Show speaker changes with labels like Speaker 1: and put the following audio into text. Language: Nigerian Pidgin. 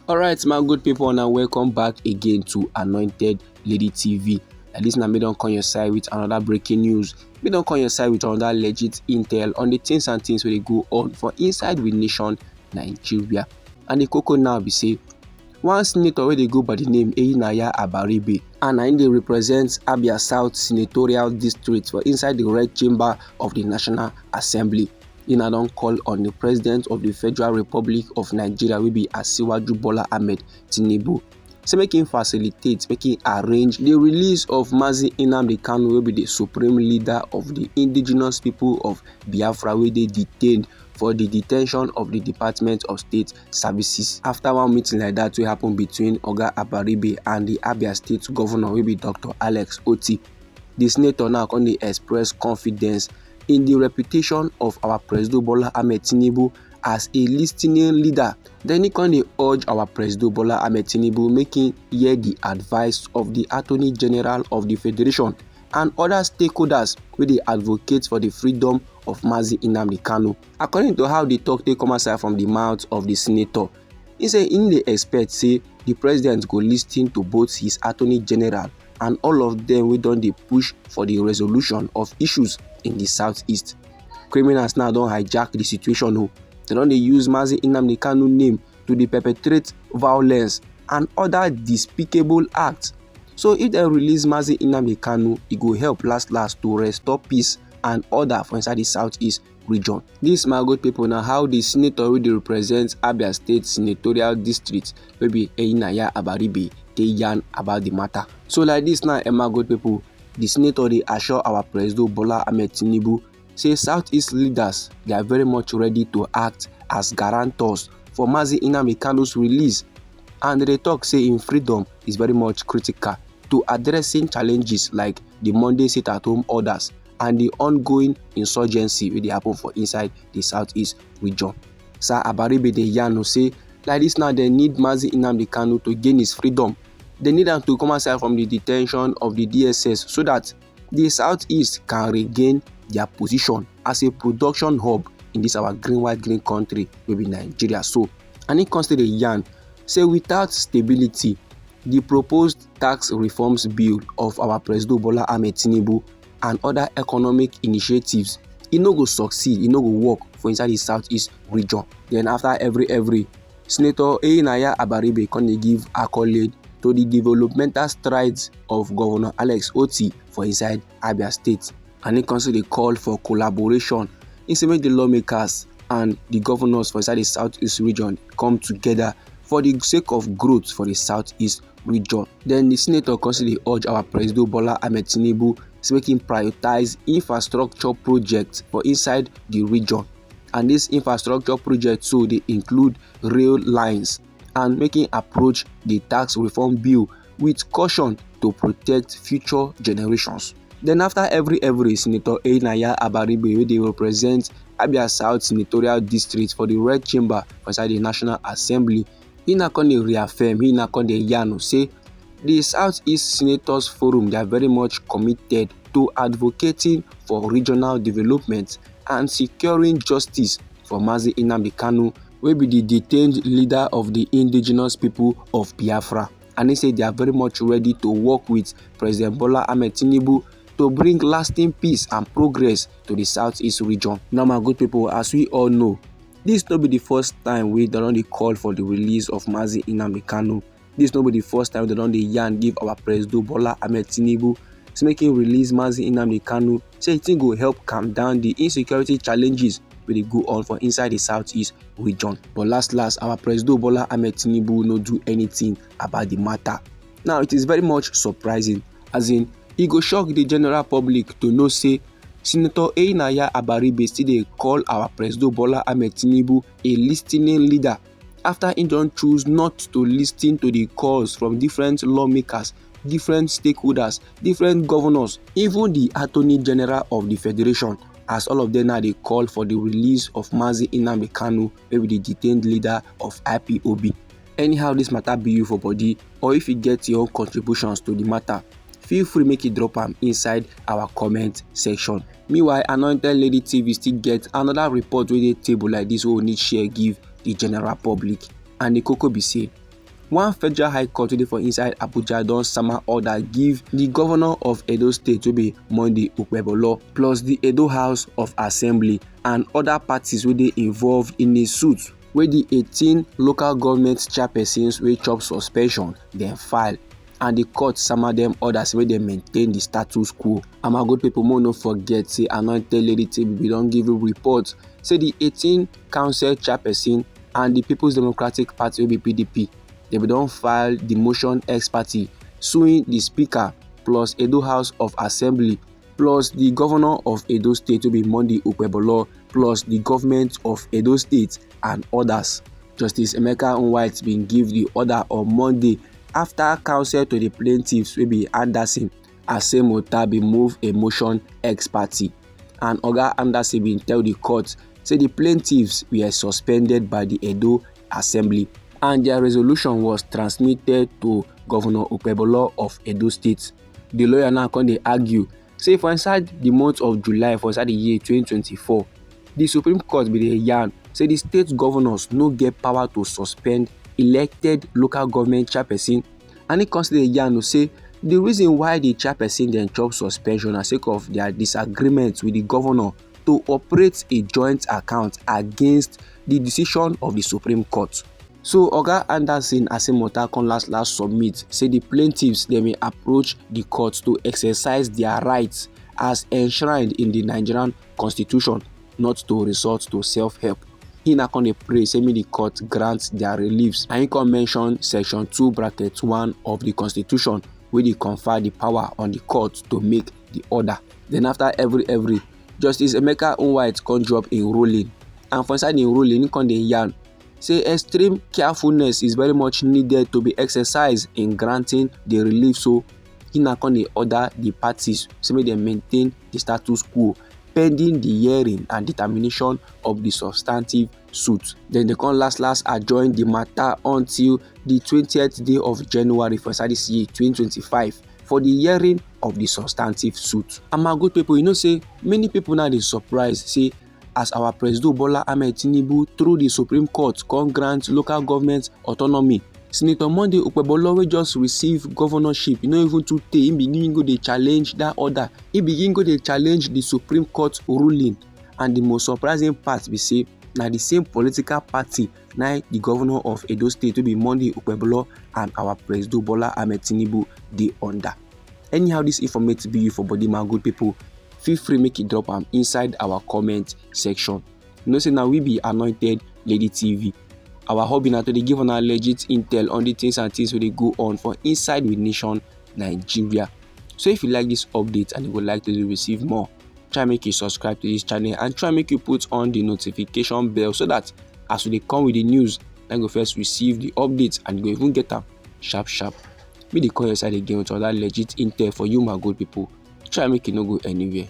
Speaker 1: Alright, my good people, and welcome back again to Anointed Lady TV. At least now, me don't come your side with another breaking news. Me don't come your side with another legit intel on the things and things where they go on for inside with nation Nigeria. And the cocoa now be say one senator where they go by the name Abaribe, and they represent Abia South Senatorial District for inside the Red Chamber of the National Assembly. Ina don call on the President of the Federal Republic of Nigeria, will be Asiwaju Bola Ahmed Tinubu, say make him facilitate, make him arrange the release of Mazi Nnamdi Kanu, will be the supreme leader of the indigenous people of Biafra, where they detained for the detention of the Department of State Services. After one meeting like that will happen between Oga Abaribe and the Abia State Governor, will be Dr. Alex Oti, the senator now can express confidence in the reputation of our President Bola Ahmed Tinubu as a listening leader. Then he can urge our President Bola Ahmed Tinubu making hear the advice of the Attorney General of the Federation and other stakeholders where they advocate for the freedom of Mazi Nnamdi Kanu. According to how they talk, they come aside from the mouth of the senator. He say in the expect say the president go listen to both his Attorney General and all of them we don dey push for the resolution of issues in the southeast. Criminals now don hijack the situation. They don dey use Mazi Nnamdi Kanu name to dey perpetrate violence and other despicable acts. So if they release Mazi Nnamdi Kanu, it go help last to restore peace and order for inside the southeast region. This, my good people, now how the senator will represent Abia State Senatorial District, maybe Abaribe, they yarn about the matter. So like this now, my good people, the senator they assure our President Bola Ahmed Tinubu say southeast leaders they are very much ready to act as guarantors for Mazi Nnamdi Kanu's release, and they talk say in freedom is very much critical to addressing challenges like the Monday sit-at-home orders and the ongoing insurgency wey dey happen for inside the southeast region. Sir Abaribe dey yarn say like this now they need Mazi Nnamdi Kanu to gain his freedom. They need him to come aside from the detention of the DSS so that the southeast can regain their position as a production hub in this our green white green country, maybe Nigeria. So, and he constantly yarn say without stability, the proposed tax reforms bill of our President Bola Ahmed Tinubu and other economic initiatives, it no go succeed, it no go work for inside the southeast region. Then after every Senator Abaribe can give accolade to the developmental strides of Governor Alex Oti for inside Abia State, and he constantly call for collaboration. He say make the lawmakers and the governors for inside the southeast region come together for the sake of growth for the southeast region. Then the senator constantly urge our President Bola Ahmed Tinubu to make him prioritize infrastructure projects for inside the region, and this infrastructure project so they include rail lines and making approach the tax reform bill with caution to protect future generations. Then after every Senator Abaribe, where they represent Abia South Senatorial District for the Red Chamber inside the National Assembly, he na con dey reaffirm, he na con dey yarn say the Southeast Senators Forum they are very much committed to advocating for regional development and securing justice for Mazi Nnamdi Kanu, will be the detained leader of the indigenous people of Biafra. And he said they are very much ready to work with President Bola Ahmed Tinubu to bring lasting peace and progress to the southeast region. Now, my good people, as we all know, this will be the first time we don't call for the release of Mazi Nnamdi Kanu. This will be the first time they don't yarn give our President Bola Ahmed Tinubu to make him release Mazi Nnamdi Kanu. Say it will help calm down the insecurity challenges where they go on for inside the southeast region. But last, our President Bola Ahmed Tinubu will not do anything about the matter. Now it is very much surprising, as in it go shock the general public to know say Senator Abaribe still dey call our President Bola Ahmed Tinubu a listening leader after he don't choose not to listen to the calls from different lawmakers, different stakeholders, different governors, even the Attorney General of the Federation, as all of them now they call for the release of Mazi Nnamdi Kanu, maybe the detained leader of IP0B. Anyhow, this matter be you for body, or if you get your own contributions to the matter, feel free make it drop them inside our comment section. Meanwhile, Anointed Lady TV still get another report with a table like this we need share give the general public. And the cocoa be say One federal high court wey dey for inside Abuja don sama order give the governor of Edo State wey be Nnamdi Kanu plus the Edo House of Assembly and other parties wey dey involved in a suit wey the 18 local government chairpersons wey chop suspension dem file, and the court sama dem orders wey dem maintain the status quo. And my good people, make no forget say Anointed Lady TV don give you report say the 18 council chairperson and the People's Democratic Party wey be PDP, dem don file the motion ex parte suing the speaker plus Edo House of Assembly plus the governor of Edo State wey be Nnamdi Kanu plus the government of Edo State and others. Justice Emeka Nwite bin give the order on Monday after counsel to the plaintiffs wey be Anderson Asemota bin move a motion ex parte, and Oga Anderson bin tell the court say the plaintiffs were suspended by the Edo Assembly and their resolution was transmitted to Governor Kanu of Edo State. The lawyer now come dey argue say for inside the month of July for inside the year 2024, the Supreme Court bin dey yarn say the state governors no get power to suspend elected local government chairperson, and e come still dey yarn say the reason why the chairperson dem chop suspension na sake of their disagreement with the governor to operate a joint account against the decision of the Supreme Court. So Oga Anderson Asemota come last submit say the plaintiffs dem may approach the court to exercise their rights as enshrined in the Nigerian Constitution, not to resort to self-help. He now come dey pray say make the court grant their reliefs, and he come mention section 2(1) of the Constitution wey dey confer the power on the court to make the order. Then after every Justice Emeka Nwite come drop a ruling, and for inside the ruling he come dey yarn say extreme carefulness is very much needed to be exercised in granting the relief. So he now come dey order the parties say make dem maintain the status quo pending the hearing and determination of the substantive suit. Then they come last adjourn the matter until the 20th day of January for this year 2025 for the hearing of the substantive suit. And my good people, you know say many people now dey surprised say as our President Bola Ahmed Tinubu through the Supreme Court come grant local government autonomy, Senator Nnamdi Kanu wey just receive governorship, you know, even too tey, he begin go dey challenge that order. He begin go dey challenge the Supreme Court ruling, and the most surprising part be say na the same political party na the governor of Edo State wey be Nnamdi Kanu and our President Bola Ahmed Tinubu dey under. Anyhow, this informative be you for body, my good people, feel free make it drop am inside our comment section. You know say now we be Anointed Lady TV. Our hobby na to dey give una legit intel on the things and things wey dey go on for inside with nation Nigeria. So if you like this update and you would like to receive more, try make you subscribe to this channel and try make you put on the notification bell so that as we dey come with the news, then go first receive the updates and you go even get am sharp. Me dey call your side again with other legit intel for you, my good people. Try make you no go anywhere.